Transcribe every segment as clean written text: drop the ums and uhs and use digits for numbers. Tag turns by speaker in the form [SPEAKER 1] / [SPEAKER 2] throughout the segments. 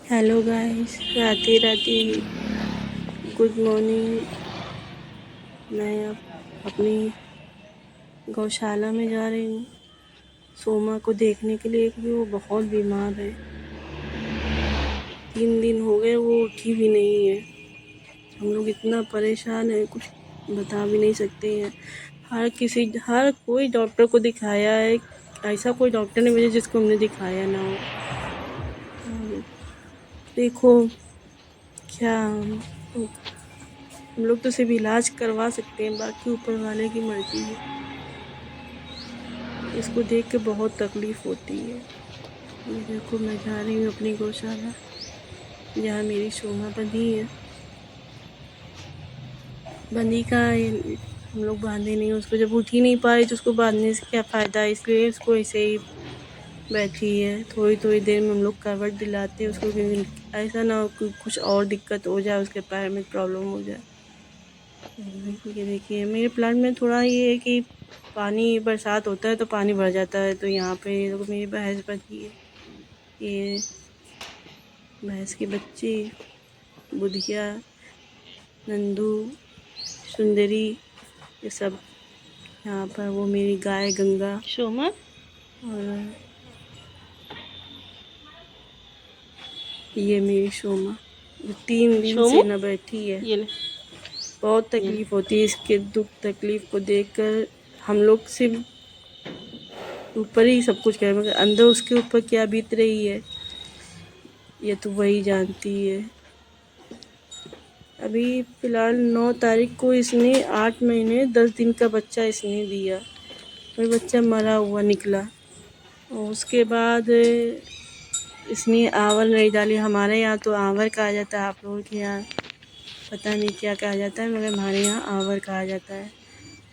[SPEAKER 1] Hello guys, Radhe Radhe, good morning. मैं अब अपनी गौशाला में जा रही हूँ सोमा को देखने के लिए, क्योंकि वो बहुत बीमार है। 3 दिन हो गए वो उठी भी नहीं है। हम लोग इतना परेशान है, कुछ बता भी नहीं सकते हैं। हर कोई डॉक्टर को दिखाया है, ऐसा कोई डॉक्टर नहीं मिला जिसको हमने दिखाया ना हो। और देखो क्या हम लोग तो सिर्फ इलाज करवा सकते हैं, बाकी ऊपर वाले की मर्जी है। इसको देख के बहुत तकलीफ होती है। ये देखो, मैं जा रही हूँ अपनी गौशाला जहाँ मेरी सोमा बंधी है। बंधी का हम लोग बांधे नहीं उसको, जब उठ ही नहीं पाए तो उसको बांधने से क्या फ़ायदा है, इसलिए उसको ऐसे ही बैठी है। थोड़ी थोड़ी देर में हम लोग करवट दिलाते हैं उसको, क्योंकि ऐसा ना हो कि कुछ और दिक्कत हो जाए, उसके पैर में प्रॉब्लम हो जाए। ये देखिए, मेरे प्लांट में थोड़ा ये है कि पानी बरसात होता है तो पानी भर जाता है, तो यहाँ पे देखो मेरी भैंस बंधी है। ये भैंस के बच्चे बुधिया, नंदू, सुंदरी, ये सब यहाँ पर। वो मेरी गाय गंगा, शोमा, और ये मेरी शोमा जो 3 दिन से न बैठी है। ये बहुत तकलीफ होती है इसके दुख तकलीफ को देखकर। हम लोग सिर्फ ऊपर ही सब कुछ करें, मगर अंदर उसके ऊपर क्या बीत रही है ये तो वही जानती है। अभी फ़िलहाल 9 तारीख को इसने 8 महीने 10 दिन का बच्चा इसने दिया, और बच्चा मरा हुआ निकला। और उसके बाद इसने आवर नहीं डाली। हमारे यहाँ तो आवर कहा जाता है, आप लोगों के यहाँ पता नहीं क्या कहा जाता है, मगर हमारे यहाँ आवर कहा जाता है।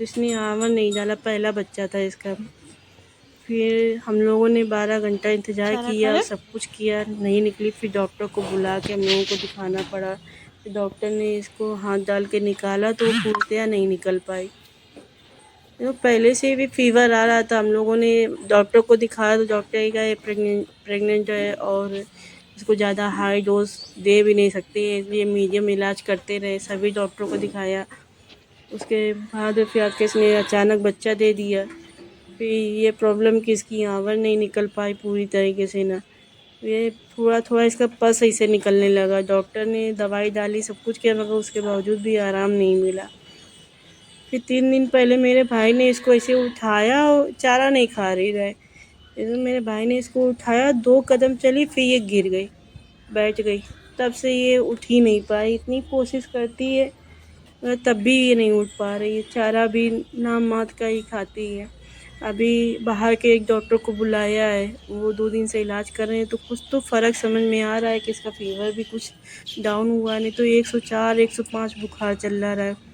[SPEAKER 1] इसने आवर नहीं डाला, पहला बच्चा था इसका। फिर हम लोगों ने 12 घंटा इंतज़ार किया, सब कुछ किया, नहीं निकली। फिर डॉक्टर को बुला के हम लोगों को दिखाना पड़ा। फिर डॉक्टर ने इसको हाथ डाल के निकाला तो वो पूर्णतया नहीं निकल पाई। तो पहले से भी फीवर आ रहा था, हम लोगों ने डॉक्टर को दिखाया तो डॉक्टर का ये प्रेग्नेंट है और इसको ज़्यादा हाई डोज दे भी नहीं सकते, इसलिए मीडियम इलाज करते रहे। सभी डॉक्टरों को दिखाया, उसके बाद फिर आके इसने अचानक बच्चा दे दिया। फिर ये प्रॉब्लम कि इसकी आवर नहीं निकल पाई पूरी तरीके से ना, ये थोड़ा थोड़ा इसका पस ऐसे निकलने लगा। डॉक्टर ने दवाई डाली, सब कुछ किया, मगर उसके बावजूद भी आराम नहीं मिला। फिर 3 दिन पहले मेरे भाई ने इसको ऐसे उठाया, और चारा नहीं खा रही रहे, इसमें मेरे भाई ने इसको उठाया, 2 कदम चली, फिर ये गिर गई, बैठ गई। तब से ये उठ ही नहीं पाई। इतनी कोशिश करती है मगर तब भी ये नहीं उठ पा रही है। चारा भी नाम मात्र का ही खाती है। अभी बाहर के एक डॉक्टर को बुलाया है, वो 2 दिन से इलाज कर रहे हैं, तो कुछ तो फ़र्क समझ में आ रहा है कि इसका फीवर भी कुछ डाउन हुआ, नहीं तो 104 105 बुखार चल रहा है।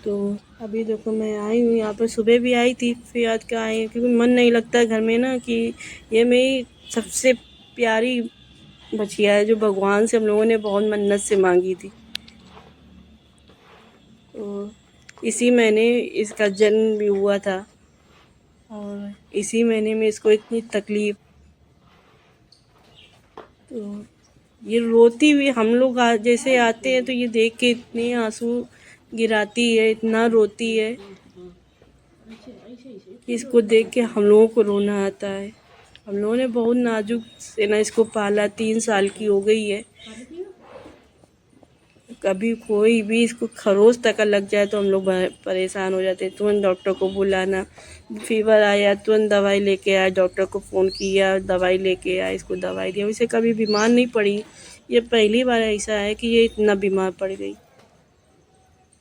[SPEAKER 1] तो अभी देखो, मैं आई हूँ यहाँ पर, सुबह भी आई थी, फिर आज का आई हूँ, क्योंकि मन नहीं लगता है घर में ना, कि ये मेरी सबसे प्यारी बचिया है जो भगवान से हम लोगों ने बहुत मन्नत से मांगी थी। तो इसी महीने इसका जन्म भी हुआ था, और इसी महीने में इसको इतनी तकलीफ़। तो ये रोती हुई हम लोग जैसे आते हैं तो ये देख के इतने आंसू गिराती है, इतना रोती है कि इसको देख के हम लोगों को रोना आता है। हम लोगों ने बहुत नाजुक से ना इसको पाला, 3 साल की हो गई है। कभी कोई भी इसको खरोच तक लग जाए तो हम लोग परेशान हो जाते हैं। तुरंत डॉक्टर को बुलाना, फीवर आया तुरंत दवाई लेके आया, डॉक्टर को फ़ोन किया, दवाई लेके आया, इसको दवाई दिया। वैसे कभी बीमार नहीं पड़ी, ये पहली बार ऐसा है कि ये इतना बीमार पड़ गई।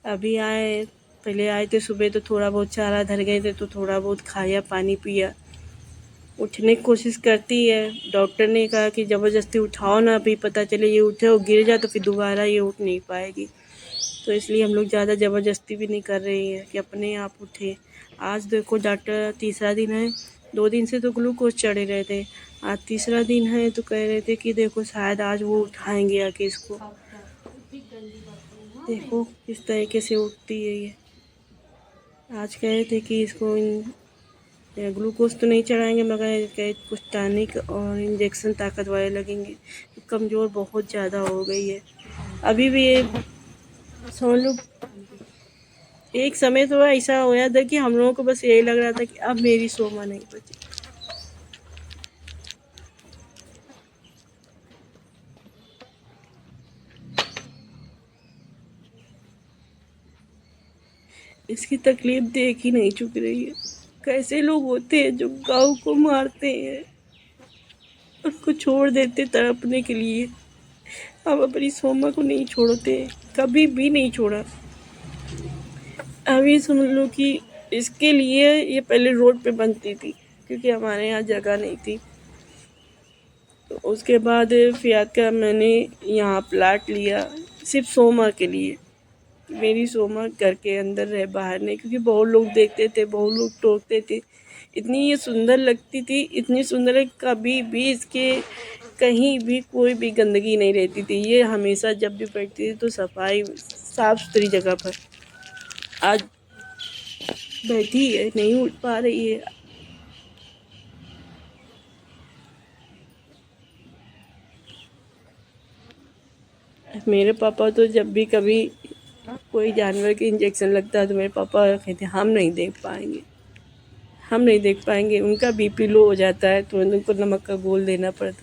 [SPEAKER 1] अभी आए, पहले आए थे सुबह तो थोड़ा बहुत चारा धर गए थे, तो थोड़ा बहुत खाया, पानी पिया, उठने की कोशिश करती है। डॉक्टर ने कहा कि ज़बरदस्ती उठाओ ना, अभी पता चले ये उठे और गिर जाए तो फिर दोबारा ये उठ नहीं पाएगी। तो इसलिए हम लोग ज़्यादा ज़बरदस्ती भी नहीं कर रहे हैं कि अपने आप उठे। आज देखो डॉक्टर, तीसरा दिन है, 2 दिन से तो ग्लूकोज चढ़े रहे थे, आज तीसरा दिन है तो कह रहे थे कि देखो शायद आज वो उठाएंगे आके इसको। देखो किस तरीके से उठती है ये। आज कह रहे थे कि इसको ग्लूकोज तो नहीं चढ़ाएंगे मगर कहे कुछ टॉनिक और इंजेक्शन ताकत वाले लगेंगे। कमज़ोर बहुत ज़्यादा हो गई है। अभी भी ये समझ लो एक समय तो ऐसा होया था कि हम लोगों को बस यही लग रहा था कि अब मेरी सोमा नहीं बची। इसकी तकलीफ देख ही नहीं चुक रही है। कैसे लोग होते हैं जो गाँव को मारते हैं, उनको छोड़ देते तड़पने के लिए। अब अपनी सोमा को नहीं छोड़ते, कभी भी नहीं छोड़ा। अभी समझ लो कि इसके लिए ये पहले रोड पे बनती थी क्योंकि हमारे यहाँ जगह नहीं थी। तो उसके बाद फिर का मैंने यहाँ प्लाट लिया सिर्फ सोमा के लिए। मेरी सोमा घर के अंदर रहे, बाहर नहीं, क्योंकि बहुत लोग देखते थे, बहुत लोग टोकते थे। इतनी ये सुंदर लगती थी, इतनी सुंदर है, कभी भी इसके कहीं भी कोई भी गंदगी नहीं रहती थी। ये हमेशा जब भी बैठती थी तो सफाई साफ सुथरी जगह पर। आज बैठी है, नहीं उठ पा रही है। मेरे पापा तो जब भी कभी कोई जानवर के इंजेक्शन लगता है तो मेरे पापा कहते हैं हम नहीं देख पाएंगे, हम नहीं देख पाएंगे। उनका बीपी लो हो जाता है तो उनको नमक का घोल देना पड़ता है।